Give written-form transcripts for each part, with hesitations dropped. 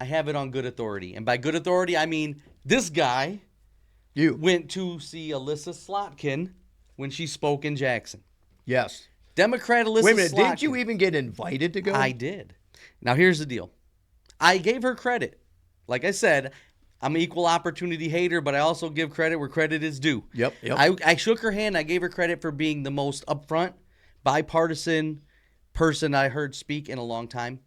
I have it on good authority. And by good authority, I mean this guy went to see Elissa Slotkin when she spoke in Jackson. Yes. Democrat Elissa Slotkin. Wait a minute, didn't you even get invited to go? I did. Now, here's the deal. I gave her credit. Like I said, I'm an equal opportunity hater, but I also give credit where credit is due. Yep. I shook her hand. I gave her credit for being the most upfront, bipartisan person I heard speak in a long time,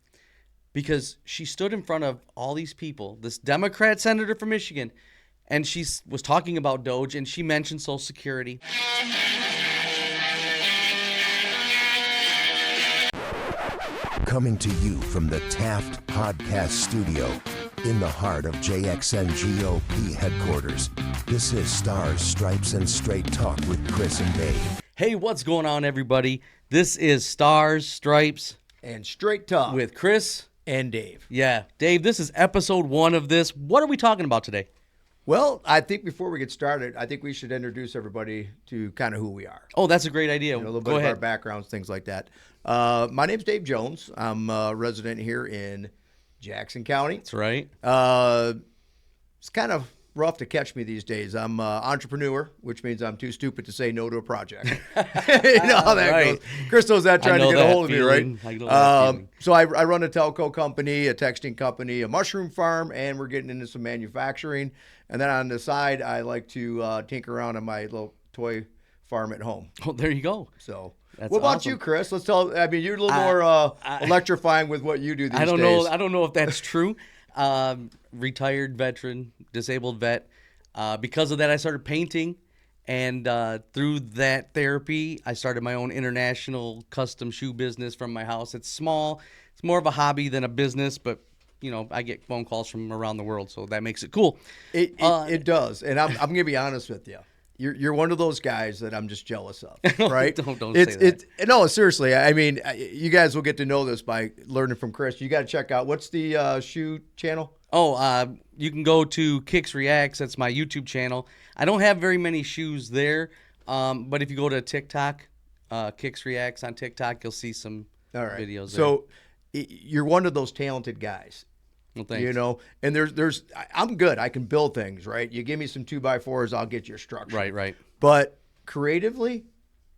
because she stood in front of all these people, this Democrat senator from Michigan, and she was talking about Doge, and she mentioned Social Security. Coming to you from the Taft Podcast Studio in the heart of JXN GOP headquarters. This is Stars, Stripes, and Straight Talk with Chris and Dave. Hey, what's going on, everybody? This is Stars, Stripes, and Straight Talk with Chris and Dave. Yeah, Dave, this is episode 1 of this. What are we talking about today? Well, I think before we get started, I think we should introduce everybody to kind of who we are. Oh, that's a great idea. A little bit of our backgrounds, things like that. My name's Dave Jones. I'm a resident here in Jackson County. That's right. It's kind of rough to catch me these days. I'm an entrepreneur, which means I'm too stupid to say no to a project. You know how that goes. Chris knows that, trying to get a hold of me, right? So I run a telco company, a texting company, a mushroom farm, and we're getting into some manufacturing. And then on the side, I like to tinker around on my little toy farm at home. Oh, there you go. So that's what about awesome. you, Chris? Let's tell. I mean, you're a little more electrifying with what you do these days. I don't know if that's true. Retired veteran, disabled vet. Because of that, I started painting, and through that therapy, I started my own international custom shoe business from my house. It's small. It's more of a hobby than a business, but you know, I get phone calls from around the world, so that makes it cool. It does, and I'm going to be honest with you. You're one of those guys that I'm just jealous of, right? don't say that. No, seriously. I mean, you guys will get to know this by learning from Chris. You got to check out, what's the shoe channel? Oh, you can go to Kicks Reacts. That's my YouTube channel. I don't have very many shoes there, but if you go to TikTok, Kicks Reacts on TikTok, you'll see some videos there. So you're one of those talented guys. Well, thanks. You know, and I'm good. I can build things, right? You give me some 2x4s, I'll get your structure. Right. But creatively,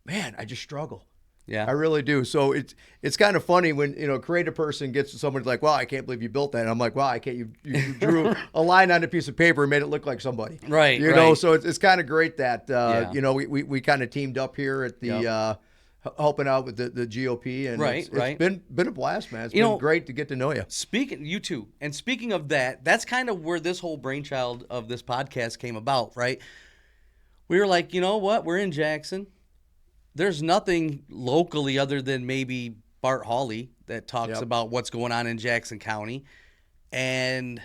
man, I just struggle. Yeah, I really do. So it's kind of funny when, you know, a creative person gets to somebody like, well, I can't believe you built that. And I'm like, well, I can't. You drew a line on a piece of paper and made it look like somebody. Right. You know, so it's kind of great that, you know, we kind of teamed up here at the helping out with the GOP, and it's been a blast, man. It's been great to get to know you. You too. And speaking of that, that's kind of where this whole brainchild of this podcast came about, right? We were like, you know what? We're in Jackson. There's nothing locally other than maybe Bart Hawley that talks about what's going on in Jackson County. And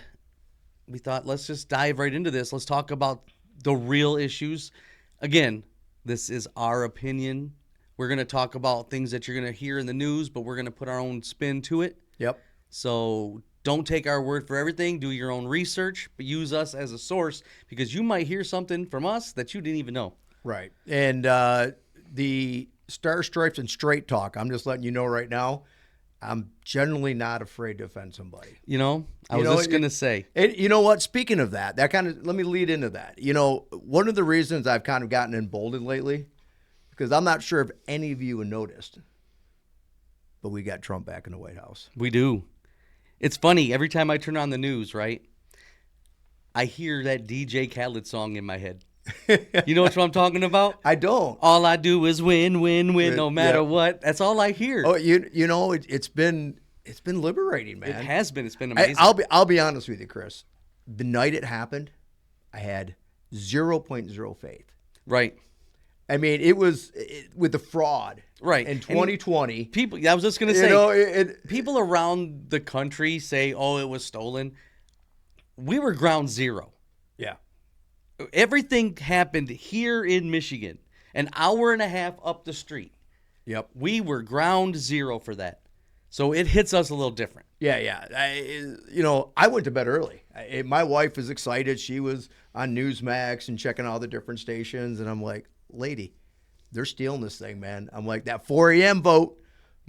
we thought, let's just dive right into this. Let's talk about the real issues. Again, this is our opinion. We're going to talk about things that you're going to hear in the news, but we're going to put our own spin to it. Yep. So don't take our word for everything. Do your own research, but use us as a source, because you might hear something from us that you didn't even know. Right. And the Star, Stripes, and Straight Talk, I'm just letting you know right now, I'm generally not afraid to offend somebody. You know, I was just going to say. You know what? Speaking of that kind of, let me lead into that. You know, one of the reasons I've kind of gotten emboldened lately, because I'm not sure if any of you have noticed, but we got Trump back in the White House. We do. It's funny. Every time I turn on the news, right, I hear that DJ Khaled song in my head. You know what I'm talking about? I don't. All I do is win, no matter what. That's all I hear. Oh, you know, it's been liberating, man. It has been. It's been amazing. I'll be honest with you, Chris. The night it happened, I had 0.0 faith. Right. I mean, it was with the fraud. Right. In 2020. People, I was just going to say, people around the country say, oh, it was stolen. We were ground zero. Yeah. Everything happened here in Michigan, an hour and a half up the street. Yep. We were ground zero for that. So it hits us a little different. Yeah. I went to bed early. My wife is excited. She was on Newsmax and checking all the different stations. And I'm like, lady, they're stealing this thing, man. I'm like, that 4 a.m. vote,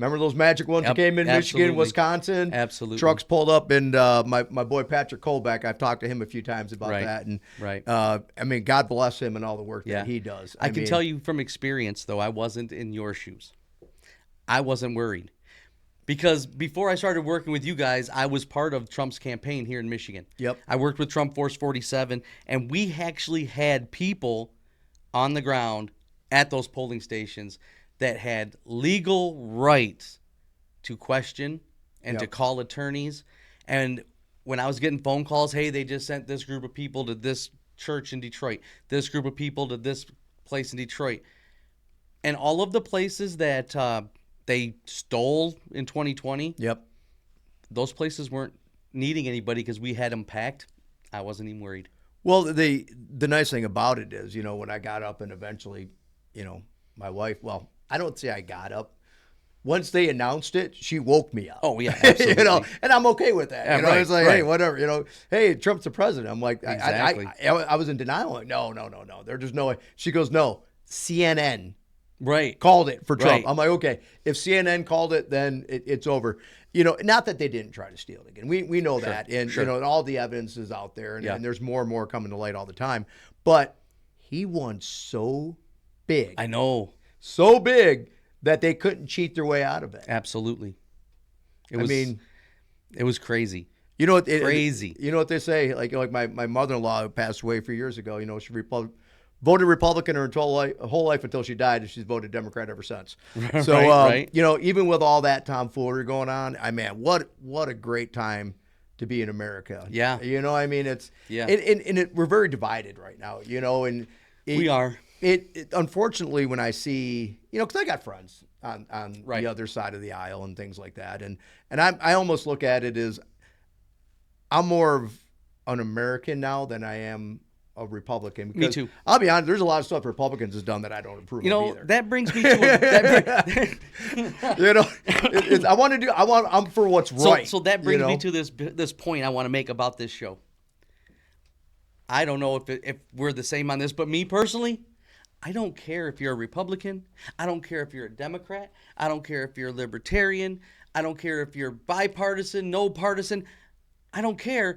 Remember those magic ones that came in Michigan, Wisconsin? Absolutely. Trucks pulled up, and my boy Patrick Colbeck, I've talked to him a few times about that. And I mean, God bless him and all the work that he does. I can tell you from experience, though, I wasn't in your shoes. I wasn't worried. Because before I started working with you guys, I was part of Trump's campaign here in Michigan. Yep. I worked with Trump Force 47, and we actually had people on the ground at those polling stations that had legal rights to question and to call attorneys. And when I was getting phone calls, hey, they just sent this group of people to this church in Detroit, this group of people to this place in Detroit. And all of the places that they stole in 2020, those places weren't needing anybody because we had them packed. I wasn't even worried. Well, the nice thing about it is, when I got up and eventually, my wife, well, I don't say I got up. Once they announced it, she woke me up. Oh, yeah, absolutely. And I'm okay with that. Yeah, It's like, hey, whatever, hey, Trump's the president. I'm like, exactly. I was in denial. Like, no. There's just no way. She goes, no, CNN called it for Trump. I'm like, okay, if CNN called it, then it's over. Not that they didn't try to steal it again. We know that. And, all the evidence is out there. And there's more and more coming to light all the time. But he won so big. I know. So big that they couldn't cheat their way out of it. Absolutely. It was crazy. Crazy. You know what they say? Like my mother-in-law who passed away a few years ago, she voted Republican her whole life until she died, and she's voted Democrat ever since. So, even with all that tomfoolery going on, what a great time to be in America. Yeah. It's we're very divided right now, and we are. It unfortunately, when I see, because I got friends on the other side of the aisle and things like that, and I almost look at it as I'm more of an American now than I am a Republican. Because, me too. I'll be honest. There's a lot of stuff Republicans has done that I don't approve of either. That brings me to I'm for what's right. So that brings me to this point I want to make about this show. I don't know if we're the same on this, but me personally, I don't care if you're a Republican. I don't care if you're a Democrat. I don't care if you're a Libertarian. I don't care if you're bipartisan, no partisan. I don't care.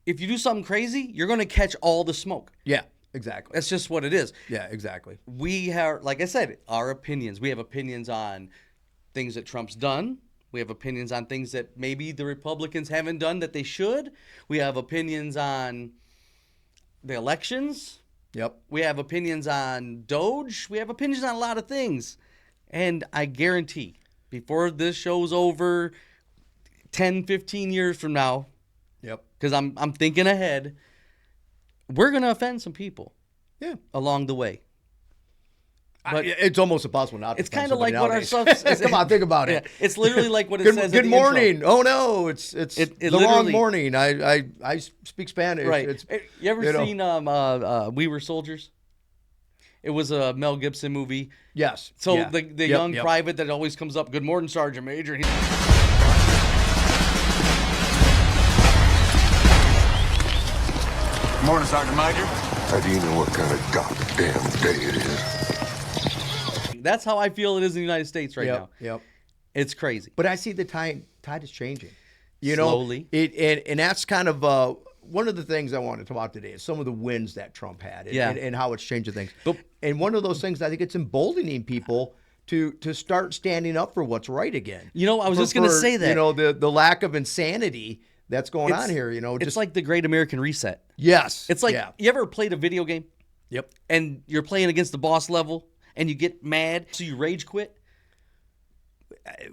If you do something crazy, you're going to catch all the smoke. Yeah, exactly. That's just what it is. Yeah, exactly. We have, like I said, our opinions. We have opinions on things that Trump's done. We have opinions on things that maybe the Republicans haven't done that they should. We have opinions on the elections. Yep. We have opinions on Doge. We have opinions on a lot of things. And I guarantee, before this show's over, 10, 15 years from now, because I'm thinking ahead, we're going to offend some people along the way. But it's almost impossible not to. It's kind of like nowadays. what our stuff. Come on, think about it. It's literally like what it says. Good in the morning. Intro. Oh no, it's the wrong morning. I speak Spanish. Right. You ever seen We Were Soldiers? It was a Mel Gibson movie. Yes. So the young private that always comes up, "Good morning, Sergeant Major." And Good morning, Sergeant Major. How do you know what kind of goddamn day it is? That's how I feel it is in the United States right now. Yep. It's crazy. But I see the tide is changing. Slowly. And that's kind of one of the things I want to talk about today is some of the wins that Trump had and how it's changing things. And one of those things, I think it's emboldening people to start standing up for what's right again. I was just going to say that. The lack of insanity that's going on here. It's like the Great American Reset. Yes. It's like, you ever played a video game? Yep. And you're playing against the boss level and you get mad, so you rage quit?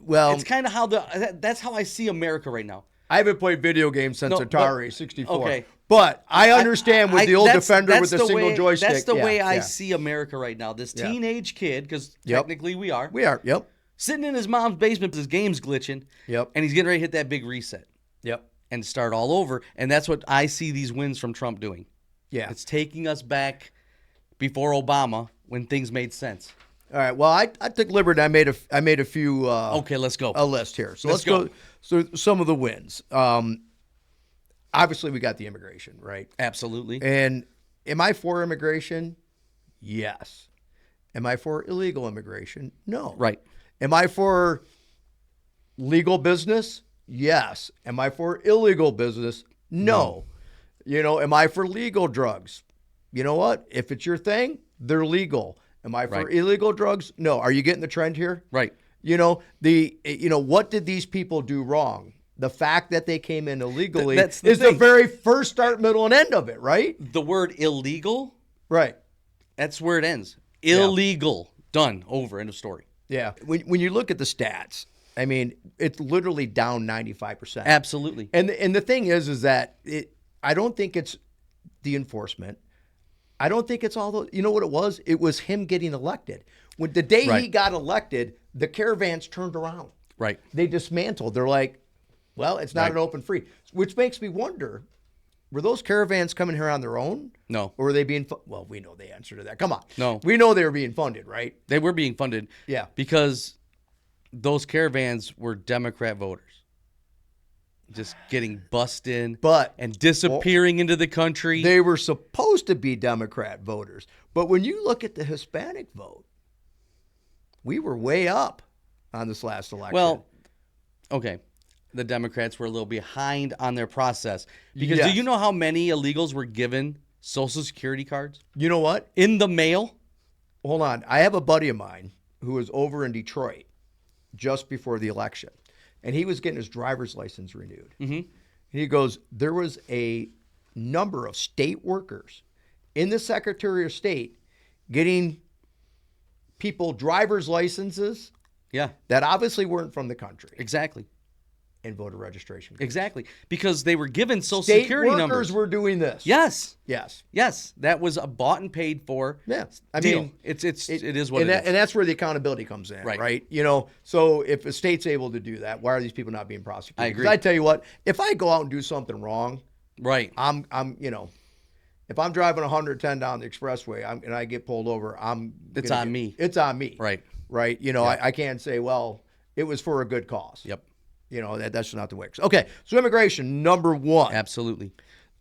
Well, it's kind of how that's how I see America right now. I haven't played video games since Atari 64. Okay. But I understand with the old Defender with the single joystick. That's the way I see America right now. This teenage kid, because technically we are. We are, yep. Sitting in his mom's basement, his game's glitching. Yep. And he's getting ready to hit that big reset. Yep. And start all over. And that's what I see these wins from Trump doing. Yeah. It's taking us back before Obama when things made sense. All right. Well, I took liberty. I made a few. Okay, let's go. A list here. So let's go. So some of the wins. Obviously, we got the immigration, right? Absolutely. And am I for immigration? Yes. Am I for illegal immigration? No. Right. Am I for legal business? Yes. Am I for illegal business? No. Am I for legal drugs? You know what? If it's your thing, they're legal. Am I for illegal drugs? No. Are you getting the trend here? Right. What did these people do wrong? The fact that they came in illegally is the very first start, middle, and end of it, right? The word illegal, right? That's where it ends. Illegal, done, over, end of story. Yeah. When you look at the stats, I mean, it's literally down 95%. Absolutely. And the thing is that I don't think it's the enforcement. I don't think it's all you know what it was? It was him getting elected. When the day he got elected, the caravans turned around. Right. They dismantled. They're like, well, it's not an open free, which makes me wonder, were those caravans coming here on their own? No. Or were they being well, we know the answer to that. Come on. No. We know they were being funded, right? They were being funded. Yeah. Because those caravans were Democrat voters. Just getting busted and disappearing into the country. They were supposed to be Democrat voters. But when you look at the Hispanic vote, we were way up on this last election. Well, okay. The Democrats were a little behind on their process. Because do you know how many illegals were given Social Security cards? You know what? In the mail? Hold on. I have a buddy of mine who was over in Detroit just before the election. And he was getting his driver's license renewed. Mm-hmm. And he goes, there was a number of state workers in the Secretary of State getting people driver's licenses that obviously weren't from the country. Exactly. And voter registration cards. Exactly. Because they were given Social Security numbers. State workers were doing this. Yes. Yes. Yes. That was a bought and paid for deal. Mean, it is what it is. And that's where the accountability comes in, right? So if a state's able to do that, why are these people not being prosecuted? I agree. Because I tell you what, if I go out and do something wrong, right, I'm if I'm driving 110 down the expressway and I get pulled over, it's on me. It's on me. Right. Right. I can't say, well, it was for a good cause. Yep. That's not the way. Okay, so immigration, number one. Absolutely.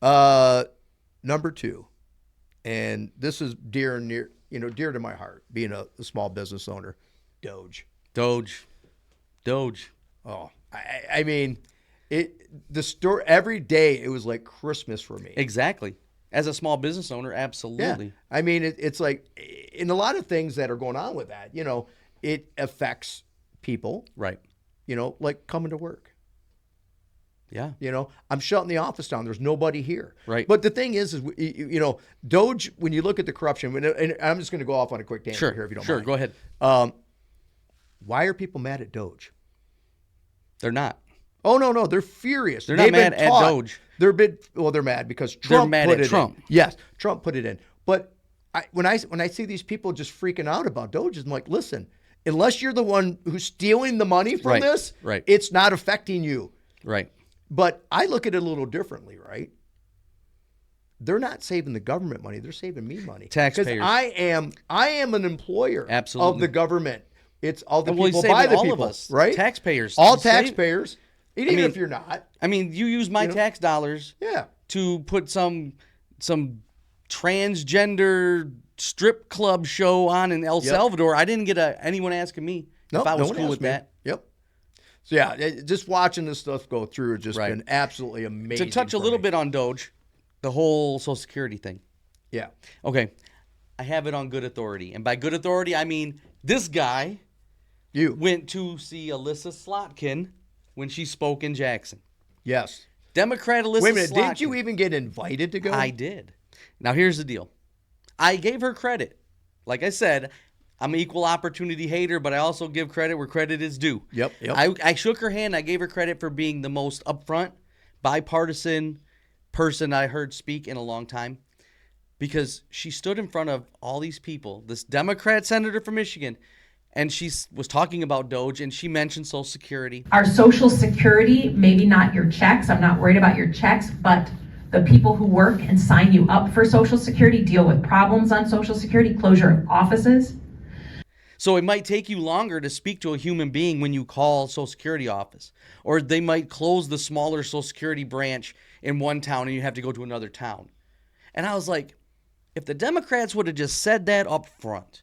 Number two, and this is dear to my heart, being a small business owner, Doge. Oh, I mean, the store every day, it was like Christmas for me. Exactly. As a small business owner, absolutely. Yeah. I mean, it's like, in a lot of things that are going on with that, it affects people. Right. Like coming to work. Yeah. I'm shutting the office down. There's nobody here. Right. But the thing is Doge, when you look at the corruption, and I'm just going to go off on a quick tangent here if you don't mind. Sure, go ahead. Why are people mad at Doge? They're not. Oh, no. They're furious. They're not mad at Doge. They're mad because Trump put it in. Yes, Trump put it in. But when I see these people just freaking out about Doge, I'm like, listen, unless you're the one who's stealing the money from this, it's not affecting you. Right. But I look at it a little differently, right? They're not saving the government money; they're saving me money. Taxpayers. Because I am an employer of the government. It's all the people by the people, of us, right? Taxpayers. All taxpayers. Even if you're not. I mean, you use my tax dollars to put some transgender strip club show on in El Salvador. I didn't get anyone asking me if I was cool with that. Yep. So just watching this stuff go through has just been absolutely amazing. To touch a little bit on Doge, the whole Social Security thing. Yeah. Okay. I have it on good authority. And by good authority, I mean this guy went to see Elissa Slotkin when she spoke in Jackson. Yes. Democrat Elissa Slotkin. Wait a minute, did you even get invited to go? I did. Now, here's the deal. I gave her credit. Like I said, I'm an equal opportunity hater, but I also give credit where credit is due. Yep. I shook her hand. I gave her credit for being the most upfront, bipartisan person I heard speak in a long time, because she stood in front of all these people, this Democrat senator from Michigan, and she was talking about Doge, and she mentioned Social Security. Our Social Security, maybe not your checks. I'm not worried about your checks, but the people who work and sign you up for Social Security deal with problems on Social Security, closure of offices. So it might take you longer to speak to a human being when you call Social Security office, or they might close the smaller Social Security branch in one town and you have to go to another town. And I was like, if the Democrats would have just said that up front.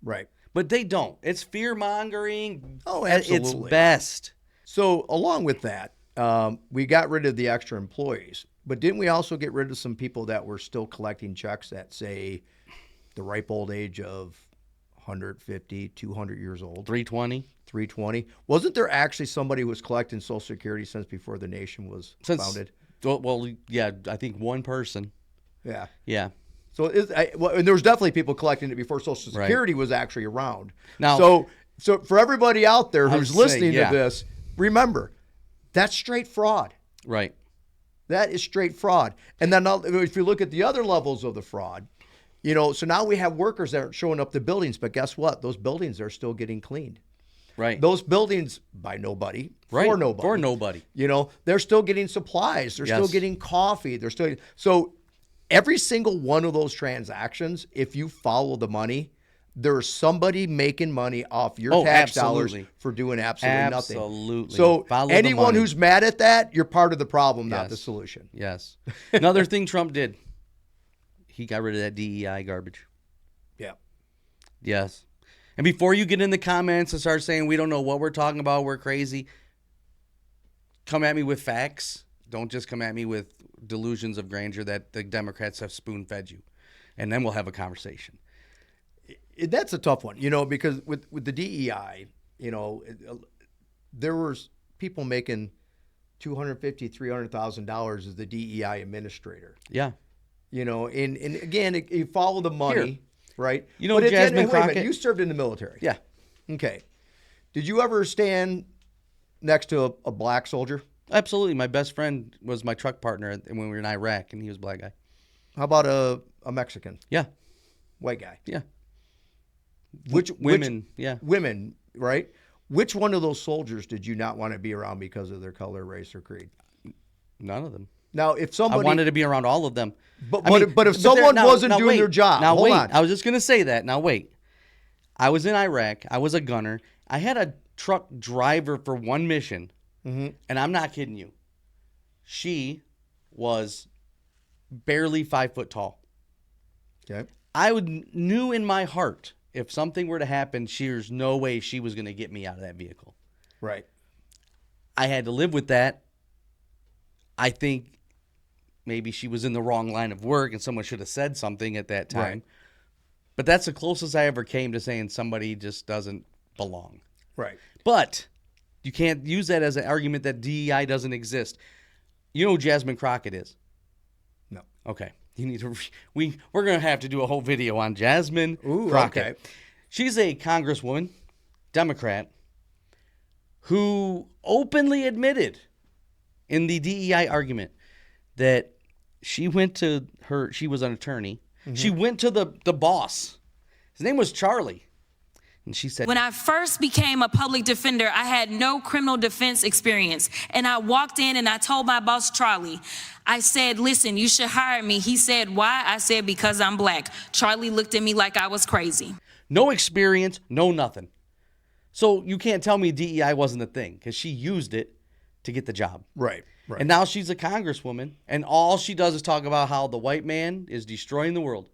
Right. But they don't. It's fear-mongering at its best. So along with that, we got rid of the extra employees, but didn't we also get rid of some people that were still collecting checks at, say, the ripe old age of 150, 200 years old? 320. 320. Wasn't there actually somebody who was collecting Social Security since before the nation was founded? Well, yeah, I think one person. Yeah. Yeah. So and there was definitely people collecting it before Social Security was actually around. Now, so for everybody out there who's listening to this, remember, that's straight fraud. Right. That is straight fraud. And then if you look at the other levels of the fraud, so now we have workers that aren't showing up to buildings, but guess what? Those buildings are still getting cleaned. Right. Those buildings by nobody, right. for nobody. For nobody. They're still getting supplies. They're still getting coffee. So every single one of those transactions, if you follow the money, there's somebody making money off your tax dollars for doing absolutely nothing. Absolutely. So anyone who's mad at that, you're part of the problem, not the solution. Yes. Another thing Trump did, he got rid of that DEI garbage. Yeah. Yes. And before you get in the comments and start saying we don't know what we're talking about, we're crazy, come at me with facts. Don't just come at me with delusions of grandeur that the Democrats have spoon-fed you. And then we'll have a conversation. That's a tough one, because with the DEI, there was people making $250,000, $300,000 as the DEI administrator. Yeah. And again, you follow the money, right? But Jasmine Crockett, you served in the military. Yeah. Okay. Did you ever stand next to a black soldier? Absolutely. My best friend was my truck partner when we were in Iraq, and he was a black guy. How about a Mexican? Yeah. White guy? Yeah. Women, right? Which one of those soldiers did you not want to be around because of their color, race, or creed? None of them. Now, if somebody... I wanted to be around all of them. But if someone wasn't doing their job... Now, hold wait. on. I was just going to say that. Now, wait. I was in Iraq. I was a gunner. I had a truck driver for one mission, and I'm not kidding you. She was barely 5 foot tall. Okay. I knew in my heart, if something were to happen, there's no way she was going to get me out of that vehicle. Right. I had to live with that. I think maybe she was in the wrong line of work and someone should have said something at that time. Right. But that's the closest I ever came to saying somebody just doesn't belong. Right. But you can't use that as an argument that DEI doesn't exist. You know who Jasmine Crockett is? No. Okay. You need to. We're going to have to do a whole video on Jasmine Crockett. Okay. She's a congresswoman, Democrat, who openly admitted in the DEI argument that she went to she was an attorney. Mm-hmm. She went to the boss. His name was Charlie. And she said, when I first became a public defender, I had no criminal defense experience. And I walked in and I told my boss, Charlie, I said, listen, you should hire me. He said, why? I said, because I'm black. Charlie looked at me like I was crazy. No experience, no nothing. So you can't tell me DEI wasn't a thing because she used it to get the job. Right, right. And now she's a congresswoman, and all she does is talk about how the white man is destroying the world.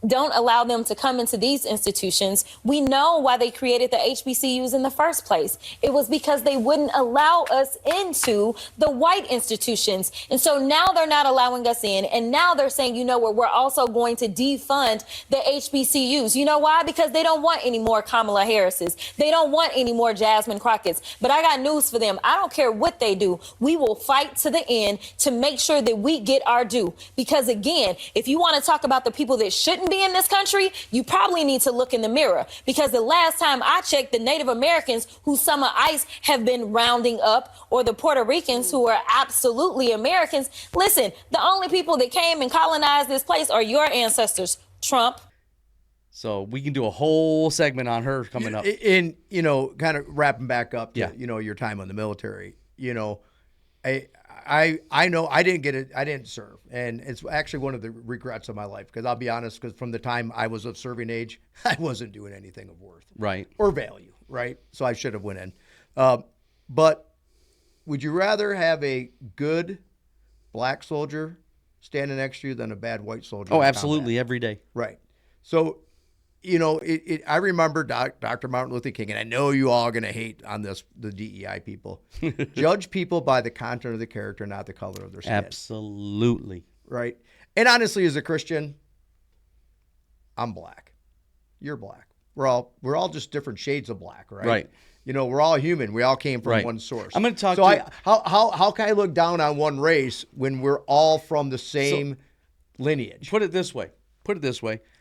Don't allow them to come into these institutions. We know why they created the HBCUs in the first place. It was because they wouldn't allow us into the white institutions. And so now they're not allowing us in. And now they're saying, you know what, we're also going to defund the HBCUs. You know why? Because they don't want any more Kamala Harrises. They don't want any more Jasmine Crockett's. But I got news for them. I don't care what they do. We will fight to the end to make sure that we get our due. Because again, if you want to talk about the people that shouldn't be in this country, you probably need to look in the mirror, because the last time I checked, the Native Americans who some of ICE have been rounding up, or the Puerto Ricans who are absolutely Americans, listen, the only people that came and colonized this place are your ancestors, Trump. So we can do a whole segment on her coming up. And, kind of wrapping back up to, your time in the military, I know I didn't get it. I didn't serve. And it's actually one of the regrets of my life, because I'll be honest, because from the time I was of serving age, I wasn't doing anything of worth. Right. Or value. Right. So I should have went in. But would you rather have a good black soldier standing next to you than a bad white soldier? Oh, absolutely. Every day. Right. So I remember Dr. Martin Luther King, and I know you all are going to hate on this, the DEI people. Judge people by the content of the character, not the color of their skin. Absolutely. Right? And honestly, as a Christian, I'm black. You're black. We're all just different shades of black, right? Right. We're all human. We all came from Right. one source. I'm going to talk so how can I look down on one race when we're all from the same lineage? Put it this way.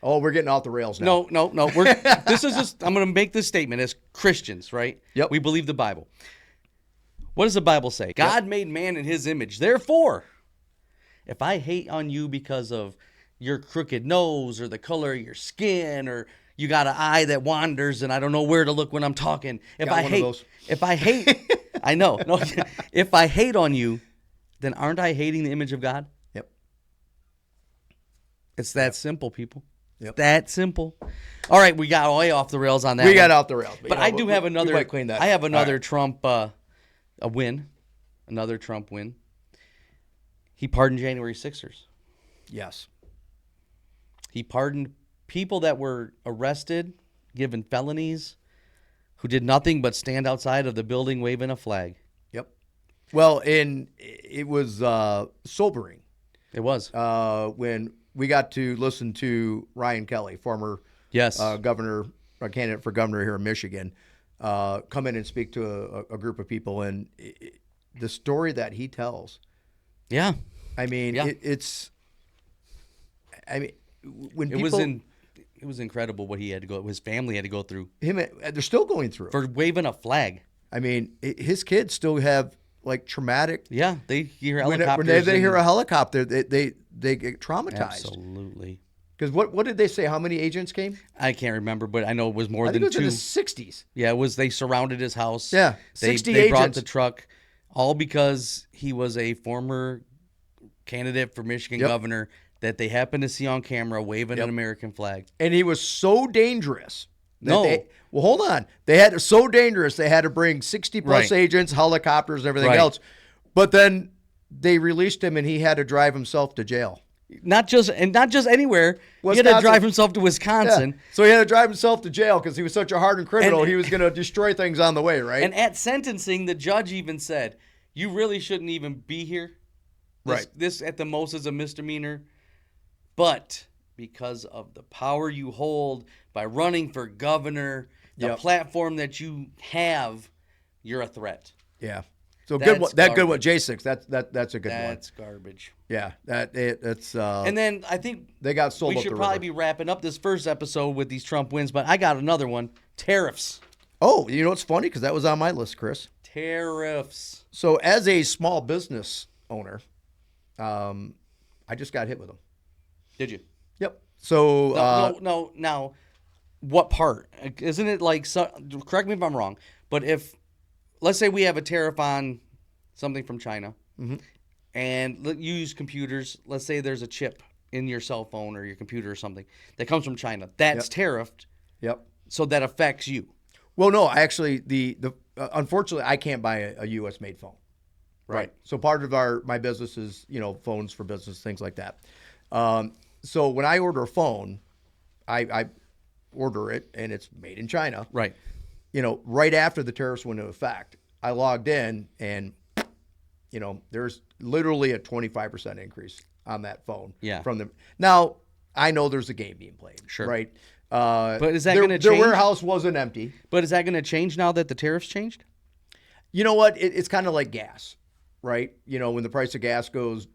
Oh, we're getting off the rails now. No. This is just, I'm going to make this statement as Christians, right? Yep. We believe the Bible. What does the Bible say? God made man in his image. Therefore, if I hate on you because of your crooked nose or the color of your skin, or you got an eye that wanders and I don't know where to look when I'm talking. If I hate, I know. No, if I hate on you, then aren't I hating the image of God? Yep. It's that simple, people. Yep. That simple. All right, we got way off the rails on that. We got off the rails. But I do have another. We might clean that I have up. another Right. Trump a win. Another Trump win. He pardoned January 6ers. Yes. He pardoned people that were arrested, given felonies, who did nothing but stand outside of the building waving a flag. Yep. Well, it was sobering. It was. When we got to listen to Ryan Kelly, former governor, candidate for governor here in Michigan, come in and speak to a group of people, and the story that he tells. Yeah. I mean, it's. I mean, when people. It was incredible what he had to go. His family had to go through. They're still going through for waving a flag. I mean, his kids still have like traumatic. Yeah, they hear helicopters. When they hear a helicopter, they get traumatized. Absolutely. Because what did they say? How many agents came? I can't remember, but I know it was more I than think it was two. in the 60s. Yeah, it was. They surrounded his house. Yeah, they 60 they brought agents. the truck, all because he was a former candidate for Michigan governor that they happened to see on camera waving an American flag. And he was so dangerous. Hold on. They had so dangerous they had to bring 60 plus agents, helicopters, and everything else. But then they released him, and he had to drive himself to jail. Not just anywhere. Wisconsin. He had to drive himself to Wisconsin. Yeah. So he had to drive himself to jail because he was such a hardened criminal. He was going to destroy things on the way, right? And at sentencing, the judge even said, "You really shouldn't even be here. This at the most is a misdemeanor, but because of the power you hold by running for governor, the platform that you have, you're a threat." Yeah. So that's good one, J6. That's a good one. That's garbage. Yeah, that's. And then I think they got sold. We should probably be wrapping up this first episode with these Trump wins, but I got another one: tariffs. Oh, you know what's funny? Because that was on my list, Chris. Tariffs. So as a small business owner, I just got hit with them. Did you? Yep. So no. Now, what part? Isn't it like? Correct me if I'm wrong, but if let's say we have a tariff on something from China, and you use computers. Let's say there's a chip in your cell phone or your computer or something that comes from China. That's tariffed. Yep. So that affects you. Well, no, actually, unfortunately, I can't buy a U.S. made phone. Right. So part of my business is phones for business, things like that. So when I order a phone, I order it and it's made in China. Right. Right after the tariffs went into effect, I logged in and, there's literally a 25% increase on that phone. Yeah. From them. Now, I know there's a game being played. Sure. Right. But is that going to change? Their warehouse wasn't empty. But is that going to change now that the tariffs changed? You know what? It's kind of like gas, right? When the price of gas goes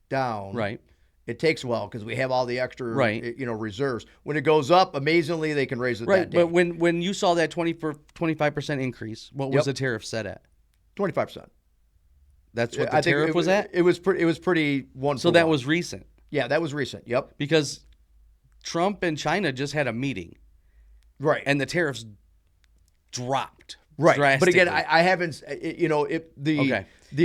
down. Right. It takes a while because we have all the extra, reserves. When it goes up, amazingly, they can raise it that day. But when you saw that 25% increase, what was the tariff set at? 25%. That's what the tariff was at? It was pretty one. So that was recent. Yeah, that was recent. Yep. Because Trump and China just had a meeting. Right. And the tariffs dropped. Right. But again, I haven't, the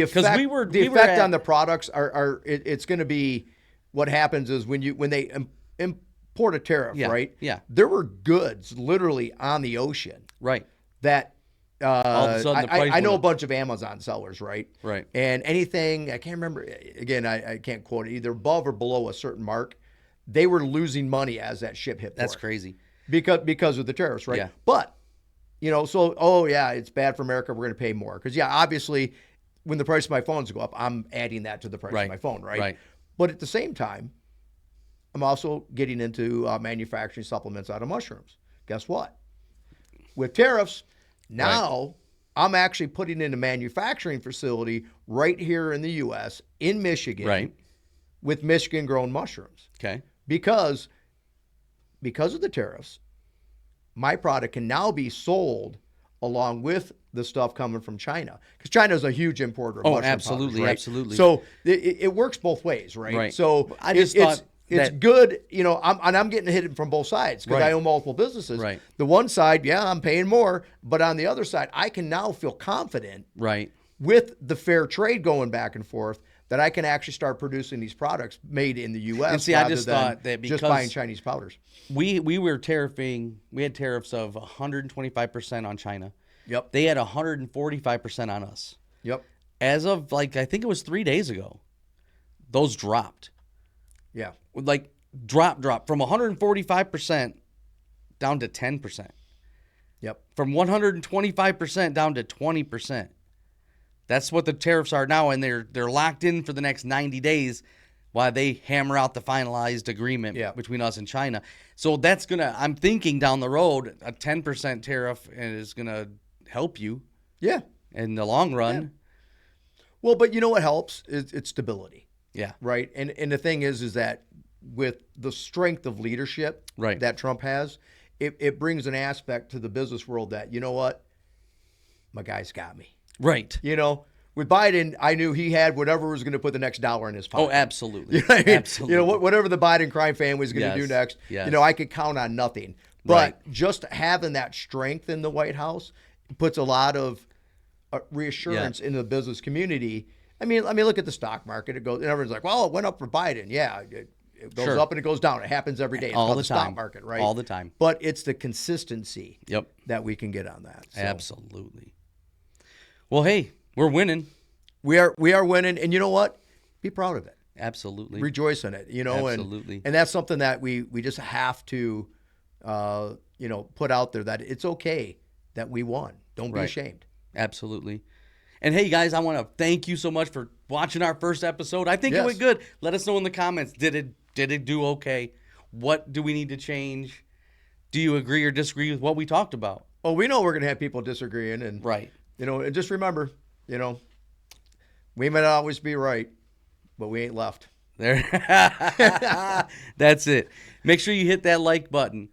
effect on the products it's going to be. What happens is when they import a tariff, right? Yeah. There were goods literally on the ocean, right? That all of a sudden the price I know a bunch of Amazon sellers, right? Right. And anything I can't remember. Again, I can't quote it, either above or below a certain mark. They were losing money as that ship hit port. That's crazy. because of the tariffs, right? Yeah. But, it's bad for America. We're going to pay more. Because, obviously, when the price of my phones go up, I'm adding that to the price of my phone, right? Right. But at the same time, I'm also getting into manufacturing supplements out of mushrooms. Guess what? With tariffs, now I'm actually putting in a manufacturing facility right here in the U.S., in Michigan, with Michigan-grown mushrooms. Okay. Because of the tariffs, my product can now be sold along with the stuff coming from China. Because China is a huge importer of mushroom absolutely, powders, right? absolutely. So it works both ways, right? Right. So I just thought it's good, I'm getting hit from both sides because I own multiple businesses. Right. The one side, I'm paying more, but on the other side, I can now feel confident with the fair trade going back and forth that I can actually start producing these products made in the U.S. And see, I just thought that because just buying Chinese powders. We had tariffs of 125% on China. Yep. They had 145% on us. Yep. As of I think it was 3 days ago, those dropped. Yeah. Drop from 145% down to 10%. Yep. From 125% down to 20%. That's what the tariffs are now, and they're locked in for the next 90 days while they hammer out the finalized agreement between us and China. So that's I'm thinking down the road, a 10% tariff is gonna help you. Yeah. In the long run. Yeah. Well, but you know what helps? It's stability. Yeah. Right. And the thing is that with the strength of leadership that Trump has, it brings an aspect to the business world that, you know what? My guy's got me. Right. With Biden, I knew he had whatever was going to put the next dollar in his pocket. Oh, absolutely. You know what I mean? Absolutely. Whatever the Biden crime family was going to do next, I could count on nothing. But just having that strength in the White House puts a lot of reassurance into the business community. I mean, look at the stock market. It goes, and everyone's like, well, it went up for Biden. Yeah, it goes up and it goes down. It happens every day. It's all called the the time. stock market, right? All the time. But it's the consistency Yep. that we can get on that. So. Absolutely. Well, hey, we're winning. We are winning, and you know what? Be proud of it. Absolutely. Rejoice in it. Absolutely. And that's something that we just have to put out there, that it's okay that we won. Don't be ashamed. Absolutely. And hey, guys, I want to thank you so much for watching our first episode. I think it went good. Let us know in the comments. Did it do okay? What do we need to change? Do you agree or disagree with what we talked about? Oh, we know we're going to have people disagreeing, and and just remember, we may not always be right, but we ain't left. There. That's it. Make sure you hit that like button,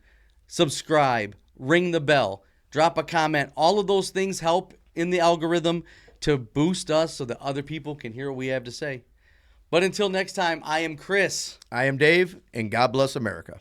subscribe, ring the bell, drop a comment. All of those things help in the algorithm to boost us so that other people can hear what we have to say. But until next time, I am Chris. I am Dave, and God bless America.